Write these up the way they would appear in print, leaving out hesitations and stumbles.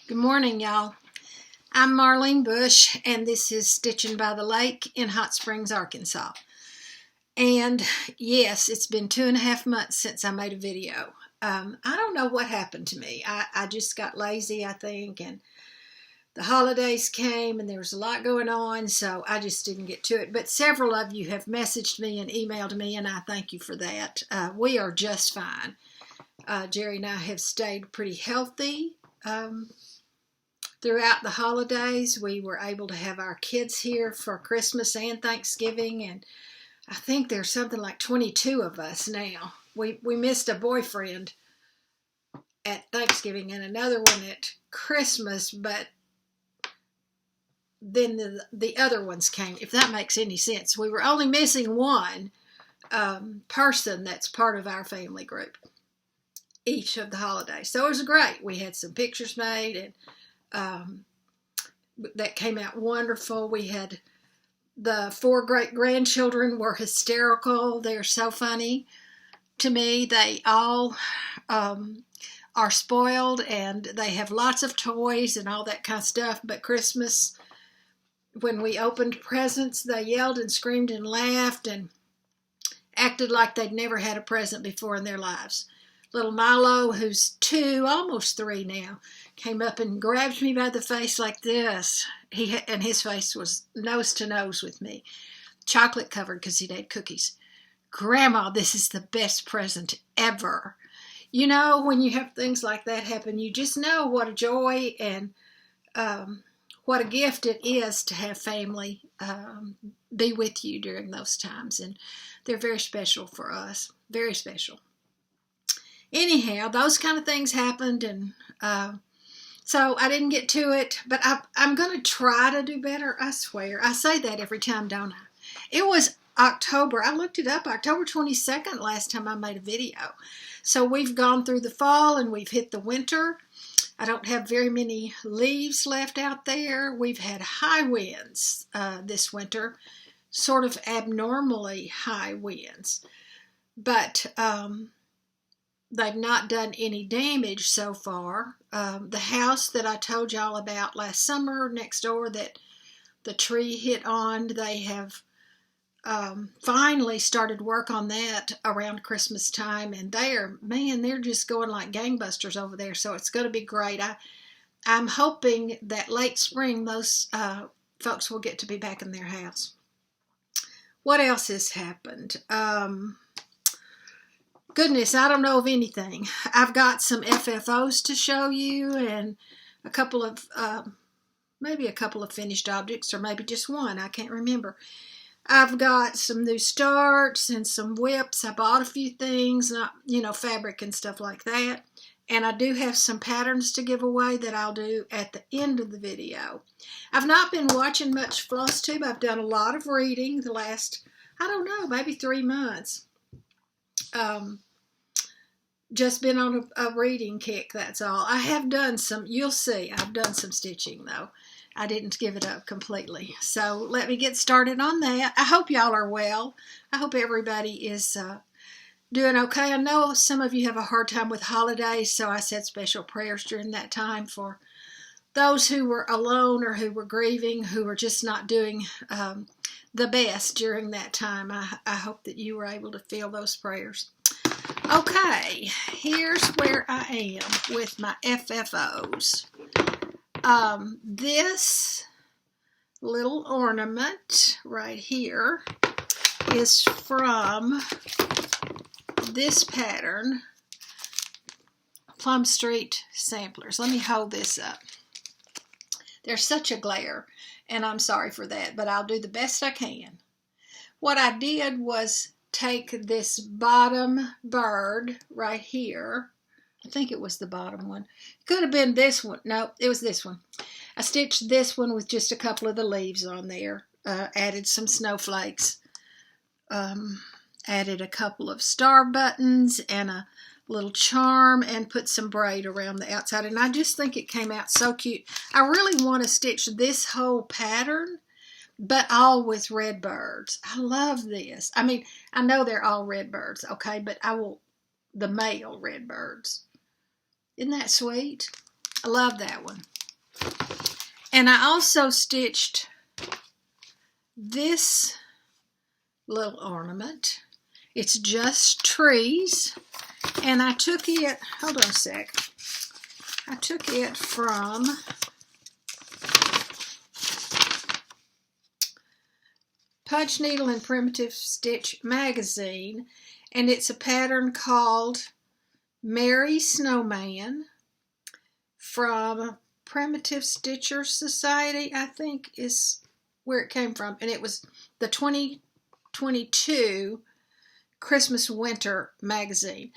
Good morning, y'all. I'm Marlene Bush, and this is Stitching by the Lake in Hot Springs, Arkansas. And yes, it's been 2.5 months since I made a video. I don't know what happened to me. I just got lazy, I think, and the holidays came, and there was a lot going on, so I just didn't get to it. But several of you have messaged me and emailed me, and I thank you for that. We are just fine. Jerry and I have stayed pretty healthy. Throughout the holidays, we were able to have our kids here for Christmas and Thanksgiving, and I think there's something like 22 of us now. We missed a boyfriend at Thanksgiving and another one at Christmas, but then the other ones came, if that makes any sense. We were only missing one person that's part of our family group each of the holidays. So it was great. We had some pictures made, and that came out wonderful. We had the 4 great-grandchildren were hysterical. They're so funny to me. They all are spoiled, and they have lots of toys and all that kind of stuff. But Christmas, when we opened presents, they yelled and screamed and laughed and acted like they'd never had a present before in their lives. Little Milo, who's 2, almost 3 now, came up and grabbed me by the face like this. And his face was nose to nose with me, chocolate covered because he'd had cookies. Grandma, this is the best present ever. You know, when you have things like that happen, you just know what a joy and what a gift it is to have family be with you during those times. And they're very special for us, very special. Anyhow, those kind of things happened, and so I didn't get to it, but I'm going to try to do better, I swear. I say that every time, don't I? It was October. I looked it up, October 22nd last time I made a video. So we've gone through the fall, and we've hit the winter. I don't have very many leaves left out there. We've had high winds this winter, sort of abnormally high winds. But they've not done any damage so far. The house that I told y'all about last summer next door that the tree hit on, they have finally started work on that around Christmas time, and they're just going like gangbusters over there, so it's going to be great. I'm hoping that late spring those folks will get to be back in their house. What else has happened? Goodness, I don't know of anything. I've got some FFOs to show you, and a couple of, maybe a couple of finished objects, or maybe just one. I can't remember. I've got some new starts and some whips. I bought a few things, fabric and stuff like that. And I do have some patterns to give away that I'll do at the end of the video. I've not been watching much Flosstube. I've done a lot of reading the last, I don't know, maybe 3 months. Just been on a reading kick, that's all. I have done some, you'll see, I've done some stitching though. I didn't give it up completely. So let me get started on that. I hope y'all are well. I hope everybody is doing okay. I know some of you have a hard time with holidays, so I said special prayers during that time for those who were alone or who were grieving, who were just not doing the best during that time. I hope that you were able to feel those prayers. Okay, here's where I am with my FFOs. This little ornament right here is from this pattern, Plum Street Samplers. Let me hold this up. There's such a glare, and I'm sorry for that, but I'll do the best I can. What I did was take this bottom bird right here. I think it was the bottom one. It could have been this one. No, it was this one. I stitched this one with just a couple of the leaves on there. Added some snowflakes. Added a couple of star buttons and a little charm, and put some braid around the outside. And I just think it came out so cute. I really want to stitch this whole pattern, but all with red birds. I love this. I mean, I know they're all red birds, okay, but I will the male red birds. Isn't that sweet? I love that one. And I also stitched this little ornament. It's just trees. And I took it, hold on a sec. I took it from Punch Needle and Primitive Stitch magazine. And it's a pattern called Merry Snowman from Primitive Stitcher Society, I think is where it came from. And it was the 2022 Christmas Winter magazine.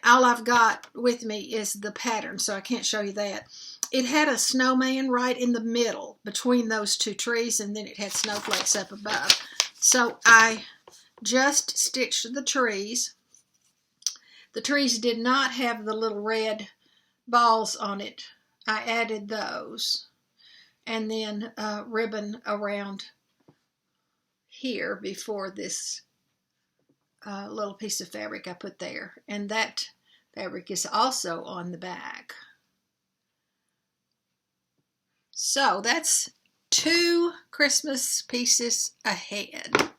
All I've got with me is the pattern, so I can't show you that. It had a snowman right in the middle between those two trees, and then it had snowflakes up above. So I just stitched the trees. The trees did not have the little red balls on it. I added those. And then ribbon around here before this little piece of fabric I put there. And that fabric is also on the back. So that's 2 Christmas pieces ahead.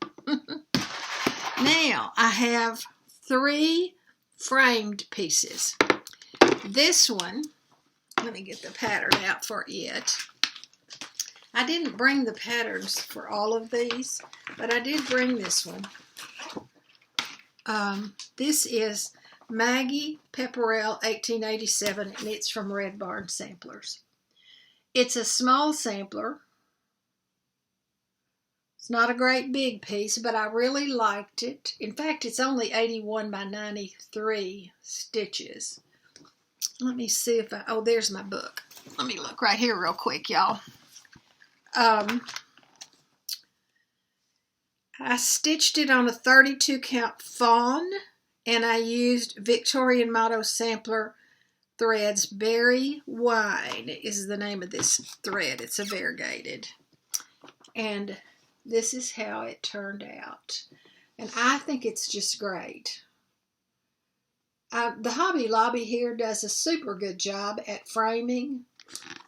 Now I have 3 framed pieces. This one, let me get the pattern out for it. I didn't bring the patterns for all of these, but I did bring this one. This is Maggie Pepperell 1887, and it's from Red Barn Samplers. It's a small sampler. It's not a great big piece, but I really liked it. In fact, it's only 81 by 93 stitches. Let me see if oh, there's my book. Let me look right here real quick, y'all. I stitched it on a 32 count fawn, and I used Victorian Motto Sampler threads. Berry Wine is the name of this thread. It's a variegated. And this is how it turned out. And I think it's just great. The Hobby Lobby here does a super good job at framing.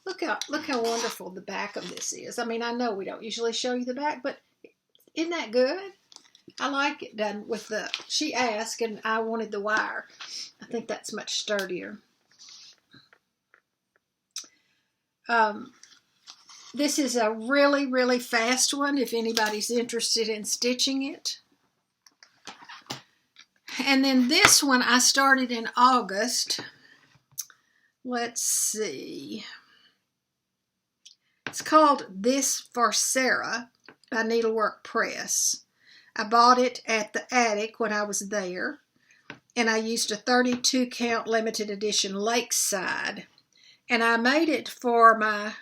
Look how wonderful the back of this is. I mean, I know we don't usually show you the back, but isn't that good? I like it done with the, she asked and I wanted the wire. I think that's much sturdier. This is a really, really fast one if anybody's interested in stitching it. And then this one I started in August. Let's see. It's called This for Sarah by Needlework Press. I bought it at the attic when I was there, and I used a 32 count limited edition Lakeside. And I made it for my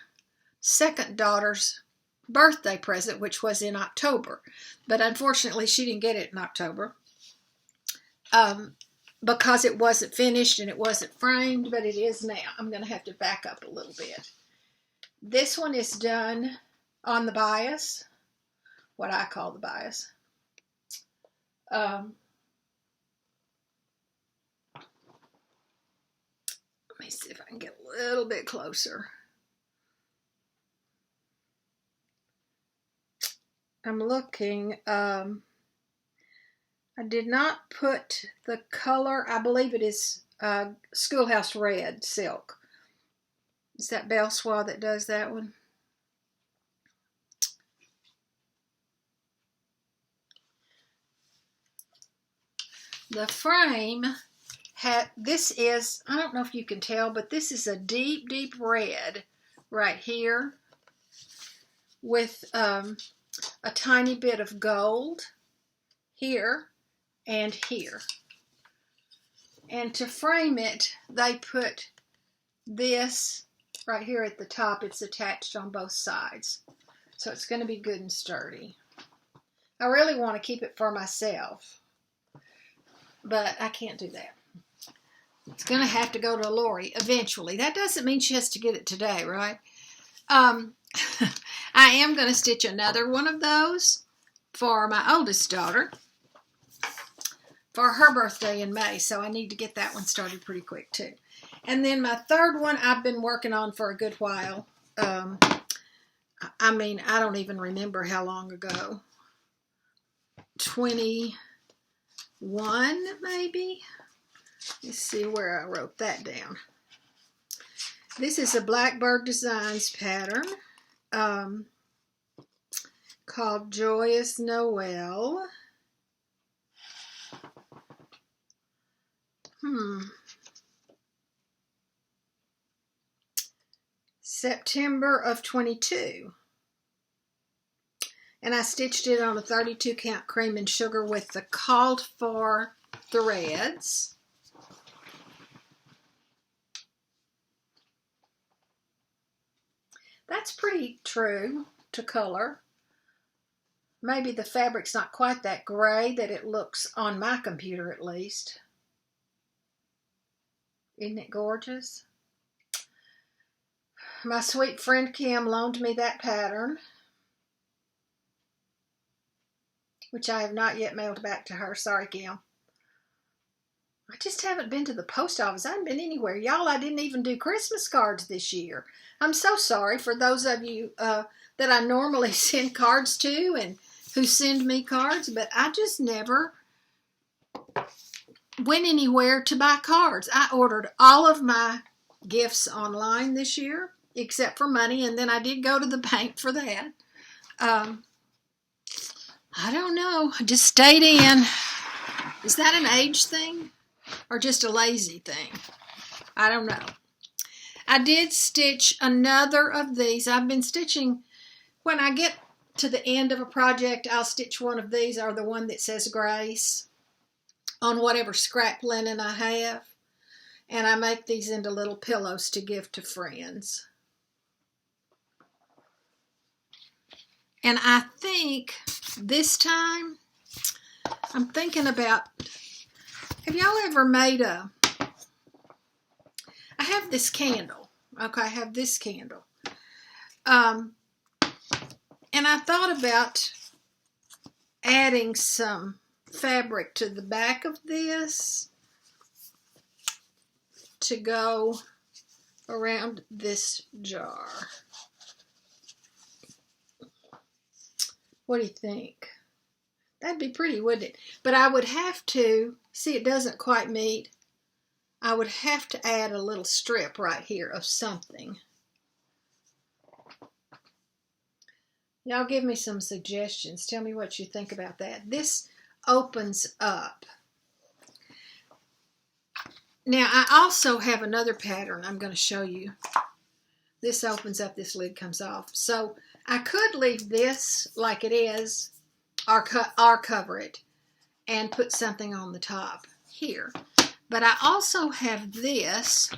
second daughter's birthday present, which was in October. But unfortunately, she didn't get it in October because it wasn't finished and it wasn't framed, but it is now. I'm going to have to back up a little bit. This one is done on the bias, what I call the bias. Let me see if I can get a little bit closer. I'm looking. I did not put the color. I believe it is Schoolhouse Red silk. Is that Belswa that does that one? The frame had, this is, I don't know if you can tell, but this is a deep, deep red right here with a tiny bit of gold here and here. And to frame it, they put this right here at the top. It's attached on both sides. So it's going to be good and sturdy. I really want to keep it for myself, but I can't do that. It's going to have to go to Lori eventually. That doesn't mean she has to get it today, right? I am going to stitch another one of those for my oldest daughter for her birthday in May, so I need to get that one started pretty quick too. And then my third one I've been working on for a good while. I mean, I don't even remember how long ago. 21 maybe? Let's see where I wrote that down. This is a Blackbird Designs pattern called Joyous Noel. September of 22. And I stitched it on a 32 count cream and sugar with the called for threads. That's pretty true to color. Maybe the fabric's not quite that gray that it looks on my computer at least. Isn't it gorgeous? My sweet friend Kim loaned me that pattern, which I have not yet mailed back to her. Sorry, Kim. I just haven't been to the post office. I haven't been anywhere. Y'all, I didn't even do Christmas cards this year. I'm so sorry for those of you that I normally send cards to and who send me cards, but I just never went anywhere to buy cards. I ordered all of my gifts online this year, except for money, and then I did go to the bank for that. I don't know. I just stayed in. Is that an age thing or just a lazy thing? I don't know. I did stitch another of these. I've been stitching, when I get to the end of a project, I'll stitch one of these or the one that says Grace on whatever scrap linen I have. And I make these into little pillows to give to friends. And I think this time, I'm thinking about, have y'all ever made I have this candle. Okay, I have this candle. And I thought about adding some fabric to the back of this to go around this jar. What do you think? That'd be pretty, wouldn't it? But I would have to, see, it doesn't quite meet. I would have to add a little strip right here of something. Y'all give me some suggestions. Tell me what you think about that. This opens up. Now, I also have another pattern I'm going to show you. This opens up, this lid comes off. So I could leave this like it is, or cover it and put something on the top here. But I also have this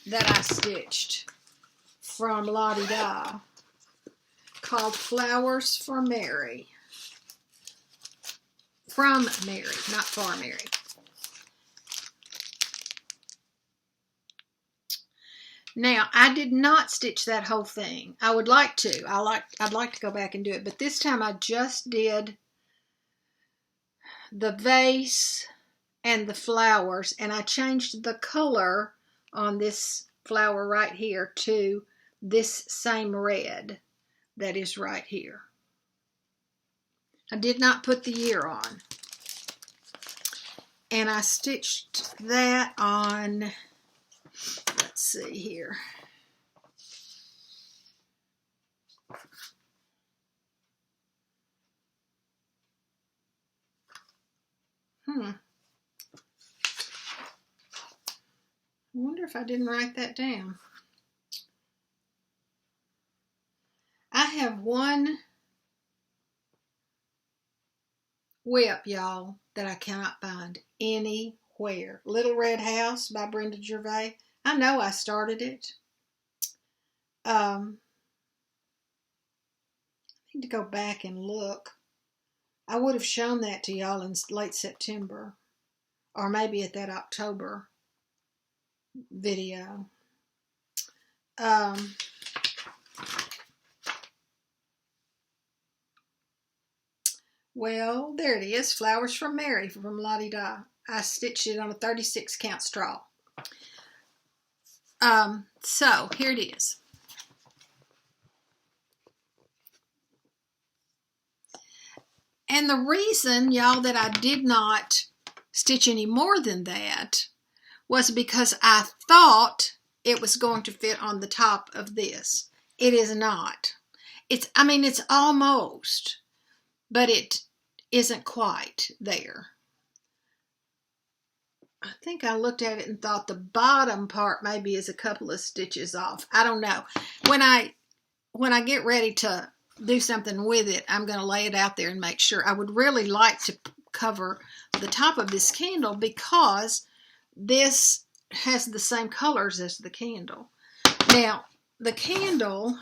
that I stitched from Lottie Da called Flowers for Mary. From Mary, not for Mary. Now, I did not stitch that whole thing. I would like to. I'd like to go back and do it, but this time I just did the vase and the flowers, and I changed the color on this flower right here to this same red that is right here. I did not put the year on. And I stitched that on, let's see here. I wonder if I didn't write that down. I have one whip, y'all, that I cannot find anywhere. Little Red House by Brenda Gervais. I know I started it. I need to go back and look. I would have shown that to y'all in late September, or maybe at that October video. Well, there it is. Flowers from Mary from Lottie Da. I stitched it on a 36 count straw. So here it is. And the reason, y'all, that I did not stitch any more than that was because I thought it was going to fit on the top of this. It is not. I mean, it's almost, but it isn't quite there. I think I looked at it and thought the bottom part maybe is a couple of stitches off. I don't know. When I get ready to do something with it, I'm going to lay it out there and make sure. I would really like to cover the top of this candle because this has the same colors as the candle. Now, the candle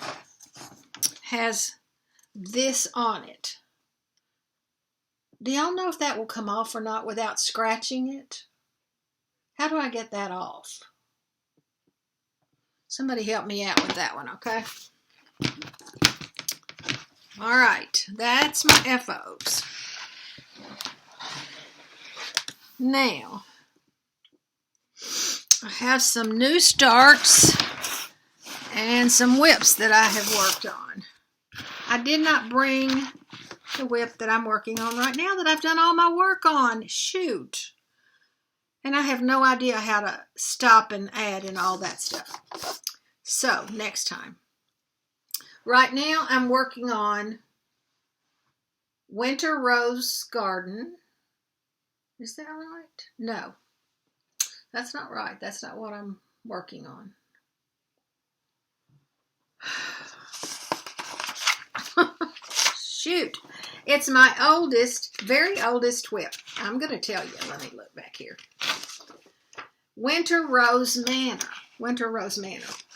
has this on it. Do y'all know if that will come off or not without scratching it? How do I get that off? Somebody help me out with that one, okay? All right, that's my FOs. Now, I have some new starts and some whips that I have worked on. I did not bring the whip that I'm working on right now that I've done all my work on. Shoot. And I have no idea how to stop and add and all that stuff. So, next time. Right now, I'm working on Winter Rose Garden. Is that right? No. That's not right. That's not what I'm working on. Shoot. It's my oldest, very oldest whip. I'm going to tell you. Let me look back here. Winter Rose Manor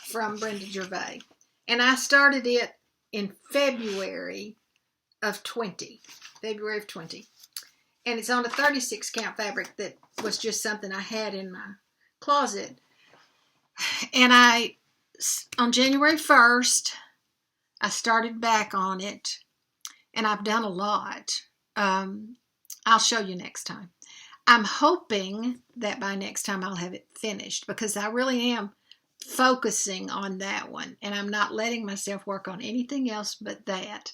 from Brenda Gervais. And I started it in February of 20. And it's on a 36 count fabric that was just something I had in my closet. And on January 1st, I started back on it. And I've done a lot. I'll show you next time. I'm hoping that by next time I'll have it finished because I really am focusing on that one. And I'm not letting myself work on anything else but that.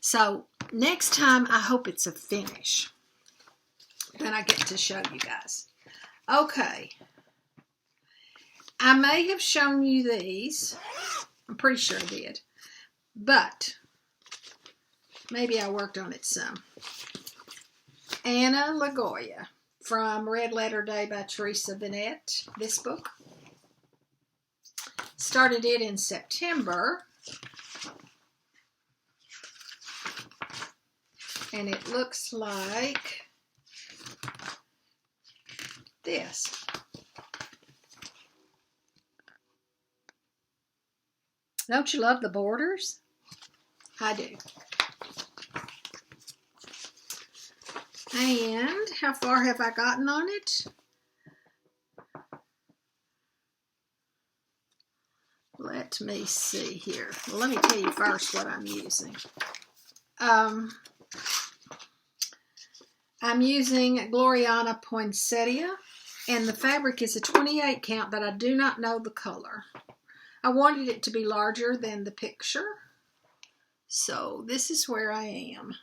So next time I hope it's a finish. Then I get to show you guys. Okay. I may have shown you these. I'm pretty sure I did. But maybe I worked on it some. Anna LaGoya from Red Letter Day by Teresa Bennett. This book. Started it in September. And it looks like this. Don't you love the borders? I do. And how far have I gotten on it? Let me see here. Well, let me tell you first what I'm using. I'm using Gloriana Poinsettia, and the fabric is a 28 count, but I do not know the color. I wanted it to be larger than the picture, so this is where I am.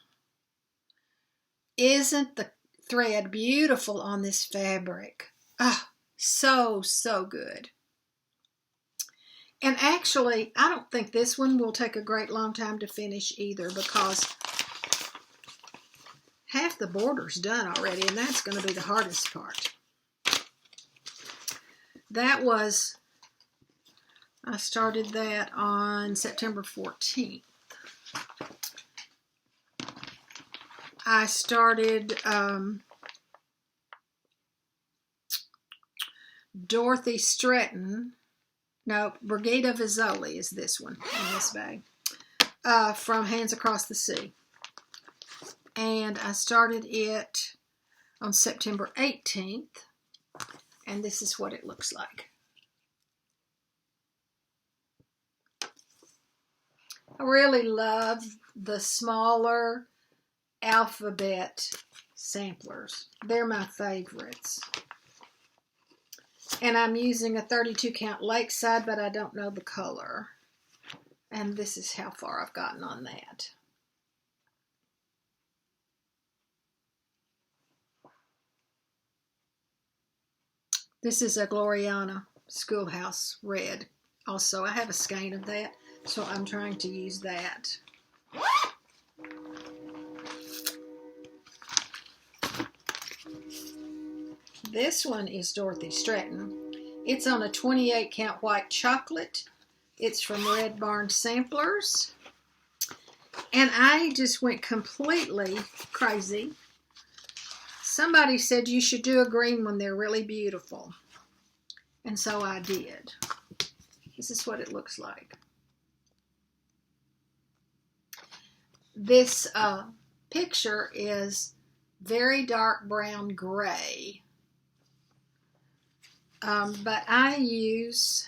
Isn't the thread beautiful on this fabric? Ah, so good. And actually, I don't think this one will take a great long time to finish either because half the border's done already, and that's going to be the hardest part. I started that on September 14th. I started Dorothy Stretton. No, Brigida Vizzoli is this one in this bag. From Hands Across the Sea. And I started it on September 18th. And this is what it looks like. I really love the smaller alphabet samplers. They're my favorites. And I'm using a 32 count Lakeside, but I don't know the color. And this is how far I've gotten on that. This is a Gloriana Schoolhouse Red. Also, I have a skein of that, so I'm trying to use that. This one is Dorothy Stratton. It's on a 28 count white chocolate. It's from Red Barn Samplers. And I just went completely crazy. Somebody said you should do a green one. They're really beautiful. And so I did. This is what it looks like. This picture is very dark brown gray. But I use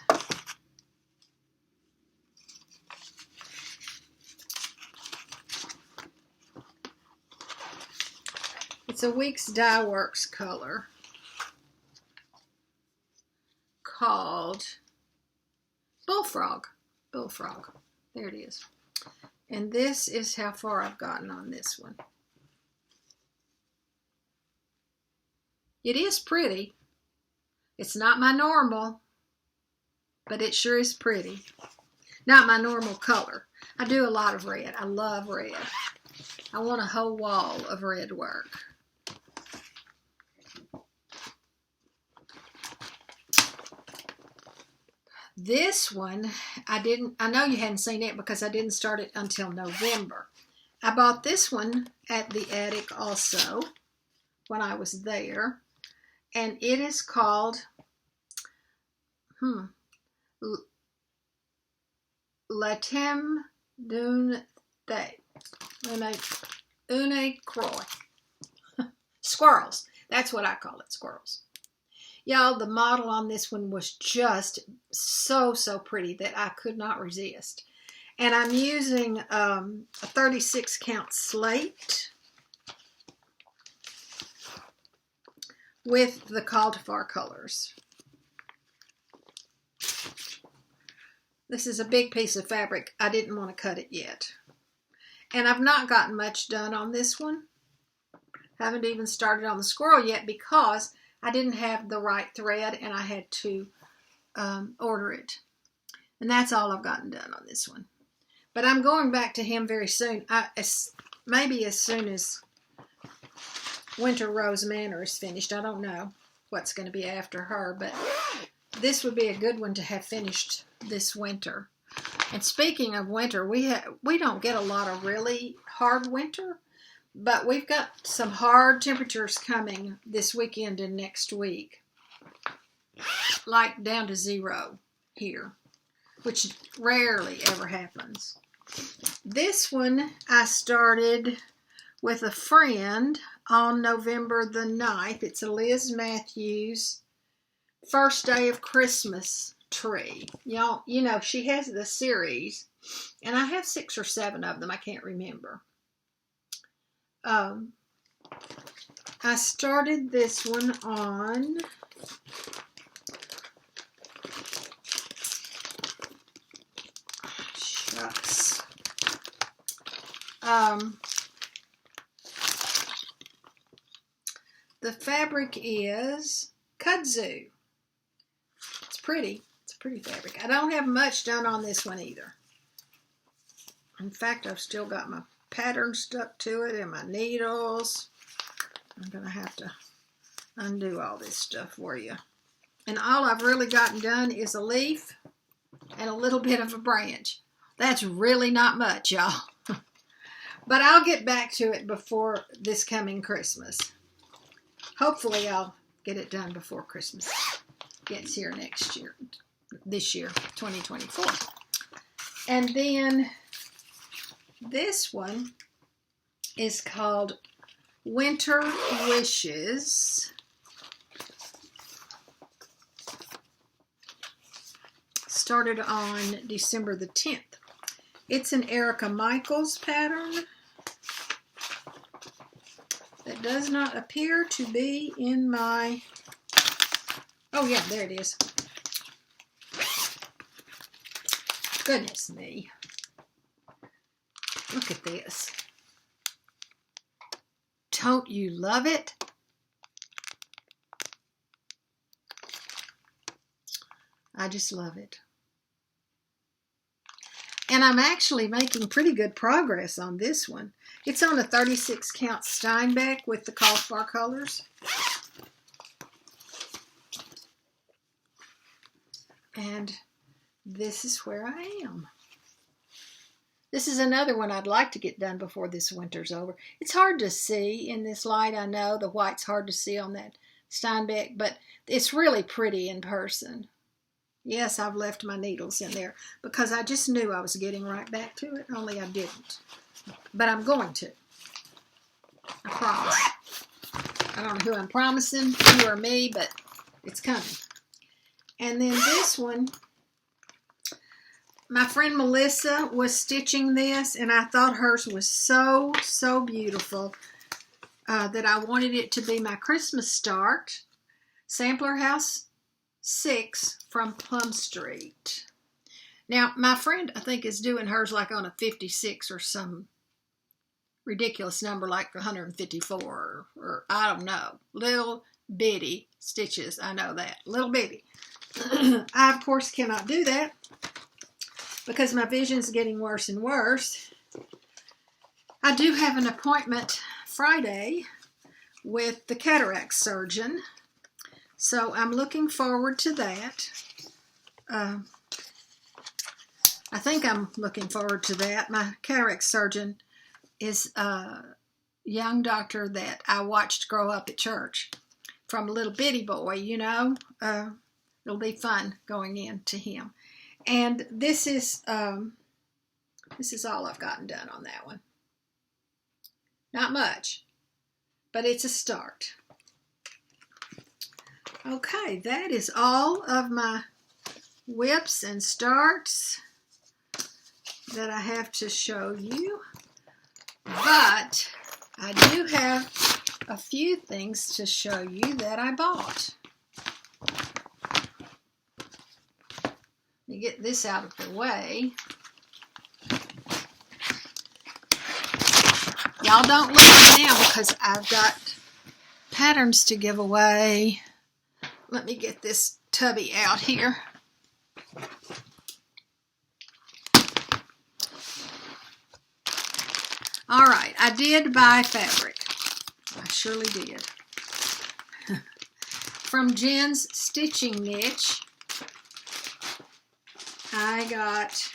it's a Weeks Dye Works color called Bullfrog. Bullfrog. There it is. And this is how far I've gotten on this one. It is pretty. It's not my normal, but it sure is pretty. Not my normal color. I do a lot of red. I love red. I want a whole wall of red work. This one, I know you hadn't seen it because I didn't start it until November. I bought this one at the attic also when I was there. And it is called Le Thème d'une Une Croix. Squirrels. That's what I call it, squirrels. Y'all, the model on this one was just so pretty that I could not resist. And I'm using a 36 count slate with the Cultivar colors. This is a big piece of fabric. I didn't want to cut it yet. And I've not gotten much done on this one. Haven't even started on the squirrel yet because I didn't have the right thread and I had to order it. And that's all I've gotten done on this one. But I'm going back to him very soon. Maybe as soon as Winter Rose Manor is finished. I don't know what's going to be after her, but this would be a good one to have finished this winter. And speaking of winter, we don't get a lot of really hard winter, but we've got some hard temperatures coming this weekend and next week, like down to 0 here, which rarely ever happens. This one I started with a friend on November the 9th. It's a Liz Matthews First Day of Christmas tree. Y'all, you know, she has the series, and I have 6 or 7 of them. I can't remember. I started this one on shucks. The fabric is kudzu. It's pretty. It's a pretty fabric. I don't have much done on this one either. In fact, I've still got my pattern stuck to it and my needles. I'm going to have to undo all this stuff for you. And all I've really gotten done is a leaf and a little bit of a branch. That's really not much, y'all. But I'll get back to it before this coming Christmas. Hopefully I'll get it done before Christmas gets here next year. This year, 2024. And then this one is called Winter Wishes. Started on December the 10th. It's an Erica Michaels pattern that does not appear to be in my Oh yeah, there it is. Goodness me. Look at this. Don't you love it? I just love it. And I'm actually making pretty good progress on this one. It's on a 36 count Steinbeck with the Call Bar colors. And this is where I am. This is another one I'd like to get done before this winter's over. It's hard to see in this light, I know. The white's hard to see on that Steinbeck, but it's really pretty in person. Yes, I've left my needles in there because I just knew I was getting right back to it, only I didn't. But I'm going to. I promise. I don't know who I'm promising, you or me, but it's coming. And then this one, my friend Melissa was stitching this, and I thought hers was so, so beautiful that I wanted it to be my Christmas start. Sampler House 6 from Plum Street. Now, my friend, I think, is doing hers like on a 56 or some ridiculous number like 154 or I don't know. Little bitty stitches, I know that. Little bitty. I, of course, cannot do that because my vision's getting worse and worse. I do have an appointment Friday with the cataract surgeon, so I'm looking forward to that. I think I'm looking forward to that. My cataract surgeon is a young doctor that I watched grow up at church from a little bitty boy, you know. It'll be fun going in to him. And this is all I've gotten done on that one. Not much, but it's a start. Okay, that is all of my whips and starts that I have to show you. But I do have a few things to show you that I bought. Let me get this out of the way. Y'all don't look now because I've got patterns to give away. Let me get this tubby out here. All right, I did buy fabric. I surely did. From Jen's Stitching Niche, I got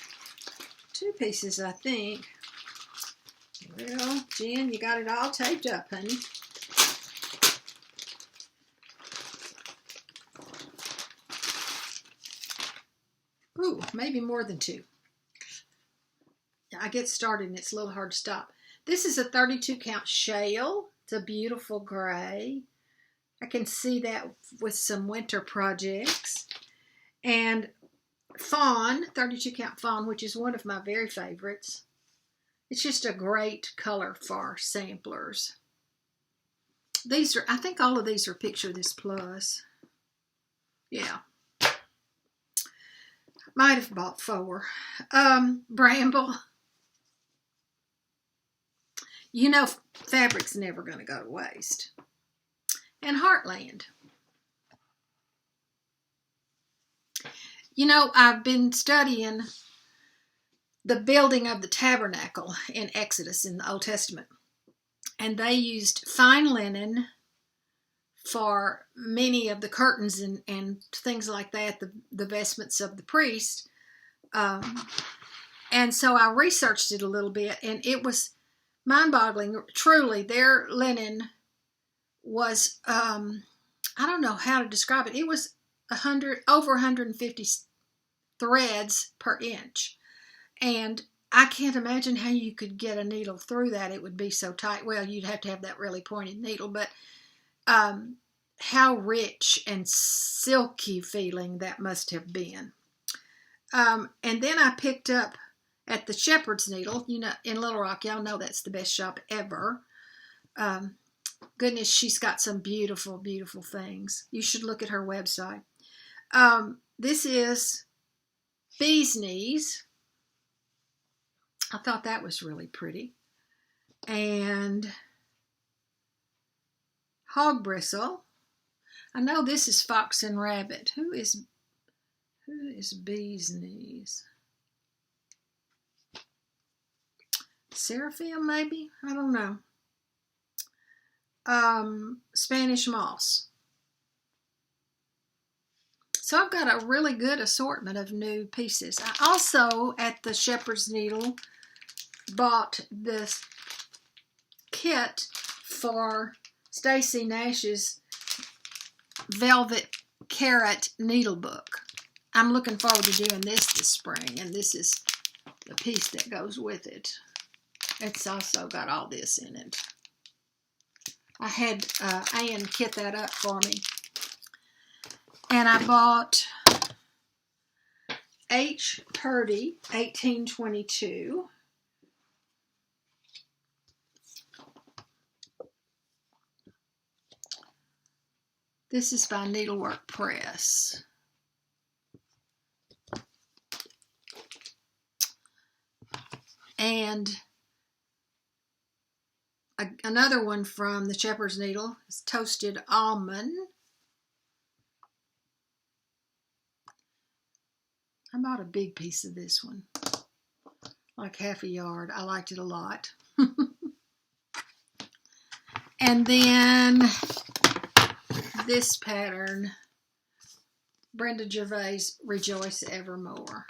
2 pieces, I think. Well, Jen, you got it all taped up, honey. Ooh, maybe more than 2. I get started and it's a little hard to stop. This is a 32 count shale. It's a beautiful gray. I can see that with some winter projects. And fawn, 32 count fawn, which is one of my very favorites. It's just a great color for samplers. These are, I think all of these are Picture This Plus. Yeah. Might have bought 4. Bramble. You know, fabric's never going to go to waste. And Heartland. You know, I've been studying the building of the tabernacle in Exodus in the Old Testament. And they used fine linen for many of the curtains and things like that, the vestments of the priest. And so I researched it a little bit, and it was mind-boggling. Truly, their linen was, I don't know how to describe it. It was over 150 threads per inch. And I can't imagine how you could get a needle through that. It would be so tight. Well, you'd have to have that really pointed needle, but how rich and silky feeling that must have been. And then I picked up at the Shepherd's Needle, you know, in Little Rock. Y'all know that's the best shop ever. Goodness, she's got some beautiful, beautiful things. You should look at her website. This is Bee's Knees. I thought that was really pretty. And Hog Bristle. I know this is Fox and Rabbit. Who is Bee's Knees? Seraphim, maybe? I don't know. Spanish Moss. So I've got a really good assortment of new pieces. I also, at the Shepherd's Needle, bought this kit for Stacy Nash's Velvet Carrot Needle Book. I'm looking forward to doing this spring, and this is the piece that goes with it. It's also got all this in it. I had Ann kit that up for me. And I bought H. Purdy, 1822. This is by Needlework Press. And another one from the Shepherd's Needle is Toasted Almond. I bought a big piece of this one, like half a yard. I liked it a lot. And then this pattern, Brenda Gervais, Rejoice Evermore.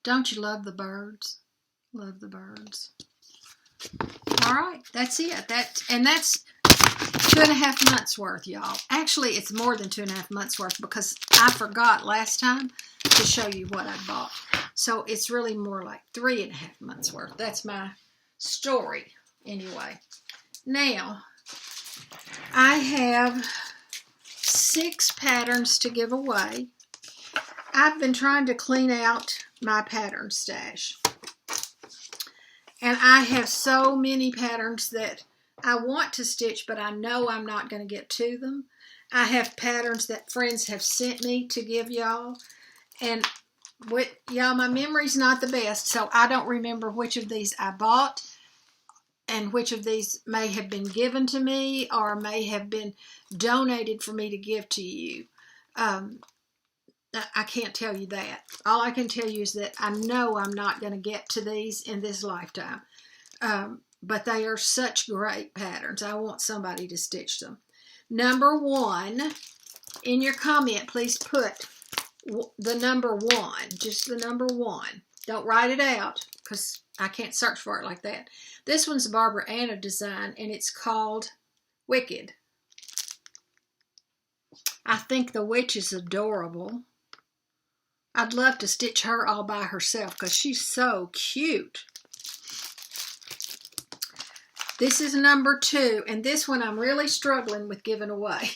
Don't you love the birds? Love the birds. All right, that's it. That's 2.5 months worth, y'all. Actually, it's more than 2.5 months worth because I forgot last time to show you what I bought. So it's really more like 3.5 months worth. That's my story anyway. Now, I have 6 patterns to give away. I've been trying to clean out my pattern stash. And I have so many patterns that I want to stitch, but I know I'm not going to get to them. I have patterns that friends have sent me to give y'all. And y'all, my memory's not the best, so I don't remember which of these I bought and which of these may have been given to me or may have been donated for me to give to you. I can't tell you that. All I can tell you is that I know I'm not going to get to these in this lifetime. But they are such great patterns. I want somebody to stitch them. Number 1, in your comment, please put the number 1. Just the number 1. Don't write it out because I can't search for it like that. This one's a Barbara Anna design, and it's called Wicked. I think the witch is adorable. I'd love to stitch her all by herself because she's so cute. This is number 2, and this one I'm really struggling with giving away.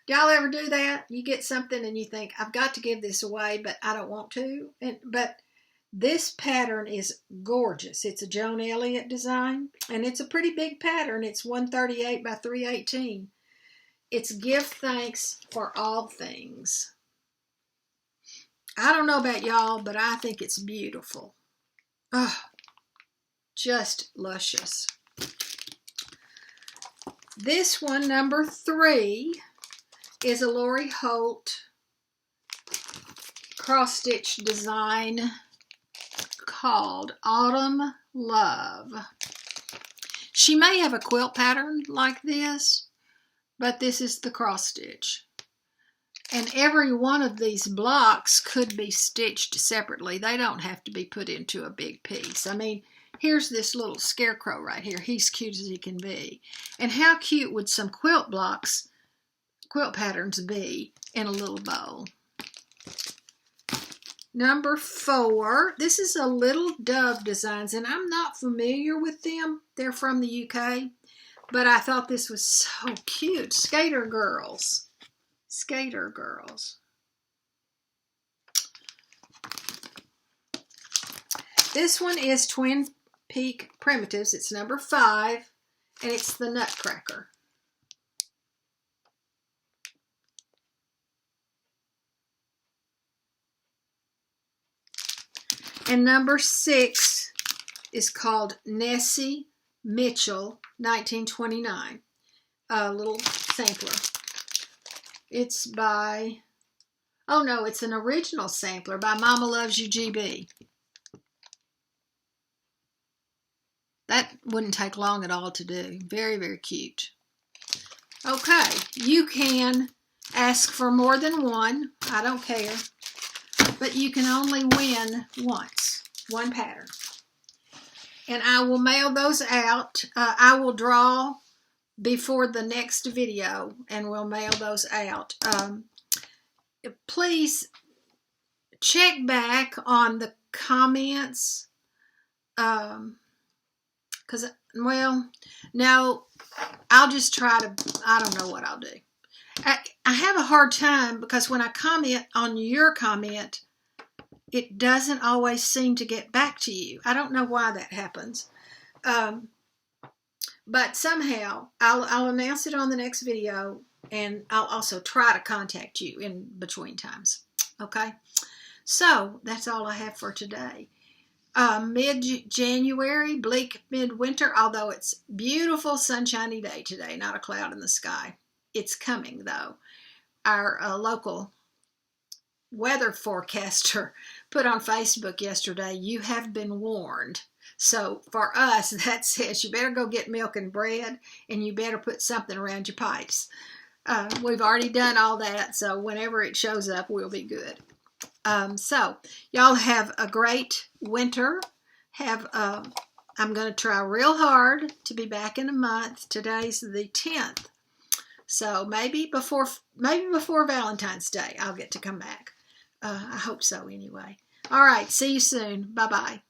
Y'all ever do that? You get something and you think, I've got to give this away, but I don't want to. But this pattern is gorgeous. It's a Joan Elliott design, and it's a pretty big pattern. It's 138 by 318. It's Give Thanks for All Things. I don't know about y'all, but I think it's beautiful. Oh, just luscious. This one, number 3, is a Lori Holt cross-stitch design called Autumn Love. She may have a quilt pattern like this, but this is the cross-stitch. And every one of these blocks could be stitched separately. They don't have to be put into a big piece. I mean, here's this little scarecrow right here. He's cute as he can be. And how cute would some quilt patterns be in a little bowl? Number 4, this is a Little Dove Designs, and I'm not familiar with them. They're from the UK, but I thought this was so cute. Skater Girls. Skater Girls. This one is Twin Peak Primitives. It's number 5, and it's the Nutcracker. And number 6 is called Nessie Mitchell, 1929. A little sampler. It's by, oh no, it's an original sampler by Mama Loves You GB. That wouldn't take long at all to do. Very, very cute. Okay, you can ask for more than one. I don't care. But you can only win once. One pattern. And I will mail those out. I will draw before the next video, and we'll mail those out. Please check back on the comments, because, well, no, I'll just try to, I don't know what I'll do. I have a hard time because when I comment on your comment, it doesn't always seem to get back to you. I don't know why that happens. But somehow, I'll announce it on the next video, and I'll also try to contact you in between times. Okay? So, that's all I have for today. Mid-January, bleak midwinter, although it's beautiful sunshiny day today, not a cloud in the sky. It's coming, though. Our local weather forecaster put on Facebook yesterday, "You have been warned." So for us, that says you better go get milk and bread, and you better put something around your pipes. We've already done all that, so whenever it shows up, we'll be good. So y'all have a great winter. I'm going to try real hard to be back in a month. Today's the 10th. So maybe before Valentine's Day, I'll get to come back. I hope so anyway. All right, see you soon. Bye-bye.